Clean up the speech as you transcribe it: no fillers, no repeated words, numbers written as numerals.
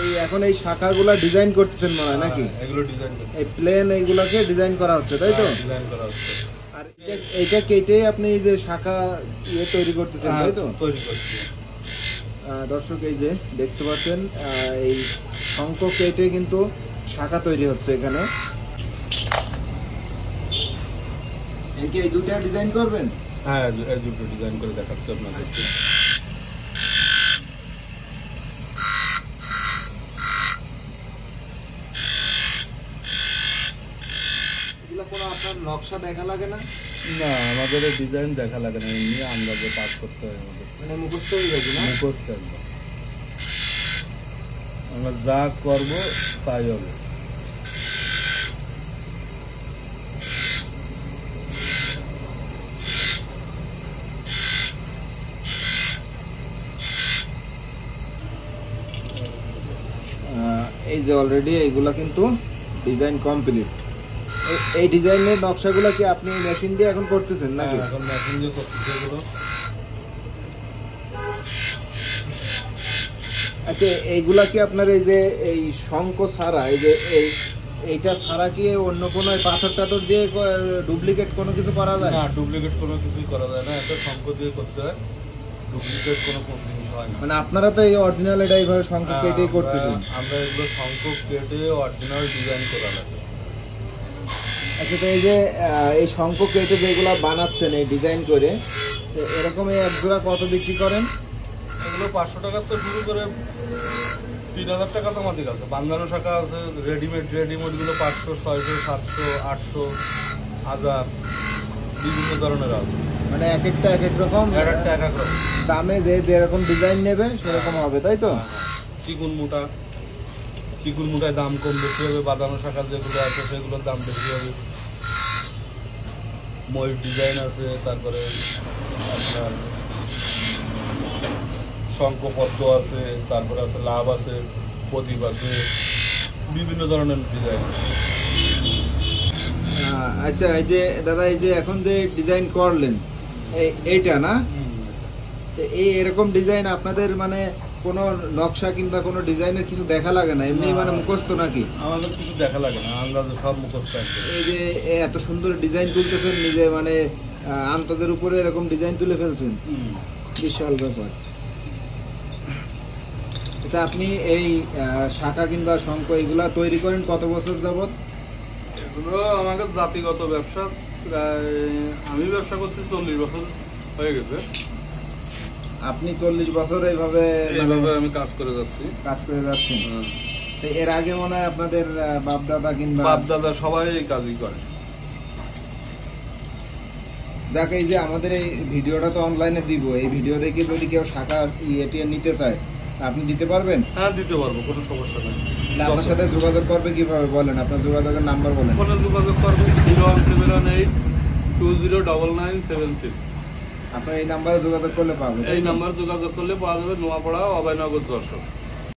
এই এখন এই শাখাগুলো ডিজাইন করতেছেন মনে হয় নাকি? এগুলো ডিজাইন এই প্লেন এইগুলাকে ডিজাইন করা হচ্ছে তাই তো? ডিজাইন করা হচ্ছে। আর এইটা কেটে আপনি এই যে শাখা তৈরি করতেছেন তাই তো? তৈরি করছি। দর্শক এই যে দেখতে পাচ্ছেন এই শঙ্খ কেটে কিন্তু শাখা তৈরি হচ্ছে এখানে। এই দুটো ডিজাইন করবেন? হ্যাঁ, এই দুটো ডিজাইন করে দেখাচ্ছি আপনাদেরকে। কোনো আপনার নকশা দেখা লাগে না? না, আমাদের ডিজাইন দেখা লাগে না, এমনি আন্দাজে কাজ করতে হয় আমাদের। মানে মুখস্থ হয়ে গেছে না? মুখস্থ একদম, আমরা যা করব তাই হবে। এই যে অলরেডি এইগুলা কিন্তু ডিজাইন কমপ্লিট। এই ডিজাইনের নকশাগুলো কি আপনি মেশিন দিয়ে এখন করতেছেন নাকি? এখন মেশিন দিয়ে করতেছি এগুলো। আচ্ছা, এইগুলা কি আপনার এই যে এই শঙ্খ ছাড়া এই যে এইটা ছাড়া কি অন্য কোনো পাথর টাথর দিয়ে ডুপ্লিকেট কোনো কিছু করা যায়? না, ডুপ্লিকেট কোনো কিছুই করা যায় না, এটা শঙ্খ দিয়ে করতে হয়, ডুপ্লিকেট কোনো জিনিস হয় না। মানে আপনারা তো এই অরিজিনাল এটা এইভাবে শঙ্খ কেটেই করতেছেন? আমরা এগুলো শঙ্খ কেটে অরিজিনাল ডিজাইন করা লাগে। আচ্ছা, তো এই যে এই শঙ্খ কেটে যেগুলো বানাচ্ছেন এই ডিজাইন করে, এরকম এই এক জোড়া কত বিক্রি করেন? এগুলো 500 টাকা তো শুরু করে 3000 টাকা তো আমাদের কাছে। বাংলানো শাখা আছে, রেডিমেডগুলো 500, 600, 700, 800, 1000 বিভিন্ন ধরনের আছে। মানে এক একটা এক এক রকম এক এক রকম দামে যেরকম ডিজাইন নেবে সেরকম হবে তাই তো? চিকুন মুটায় দাম কম বেশি হবে, বাঁধানো শাখা যেগুলো আছে সেগুলোর দাম বেশি হবে। ময়ূর ডিজাইন আছে, তারপরে আপনার শঙ্খপদ্ম আছে, তারপরে আছে লাভ আছে, প্রদীপ আছে, বিভিন্ন ধরনের ডিজাইন। আচ্ছা, এই যে দাদা এই যে এখন যে ডিজাইন করলেন এইটা না, এই এরকম ডিজাইন আপনাদের মানে কোনো নকশা কিংবা কোনো ডিজাইনের কিছু দেখা লাগে না, এমনি মানে মুখস্থ নাকি? আমাদের কিছু দেখা লাগে না, আন্দাজে সব মুখস্থ। এই যে এত সুন্দর ডিজাইন তুলতেছেন নিজে, মানে আন্তদের উপরে এরকম ডিজাইন তুলে ফেলছেন, বিশাল ব্যাপার। আচ্ছা, আপনি এই শাখা কিংবা শঙ্খ এগুলা তৈরি করেন কত বছর যাবত? এগুলো আমাদের জাতিগত ব্যবসা, আমি ব্যবসা করছি 40 বছর হয়ে গেছে। আপনি 40 বছর এইভাবে আমি কাজ করে যাচ্ছেন? এর আগে মনে হয় আপনাদের বাপদাদা কিংবা বাপদাদা সবাই এই কাজই করে। যাক, এই যে আমাদের এই ভিডিওটা তো অনলাইনে দিব, এই ভিডিও দেখে যদি কেউ শাখা নিতে চায় আপনি দিতে পারবেন? হ্যাঁ, দিতে পারবো, কোনো সমস্যা নেই। আপনার সাথে যোগাযোগ করবে কিভাবে বলেন, আপনার যোগাযোগের নাম্বার বলেন। ফোনে যোগাযোগ করবে 01718209976। আপনার এই নাম্বারে যোগাযোগ করলে পাবেন? এই নাম্বারে যোগাযোগ করলে পাওয়া যাবে, নোয়াপাড়া, অভয়নগর, যশোর।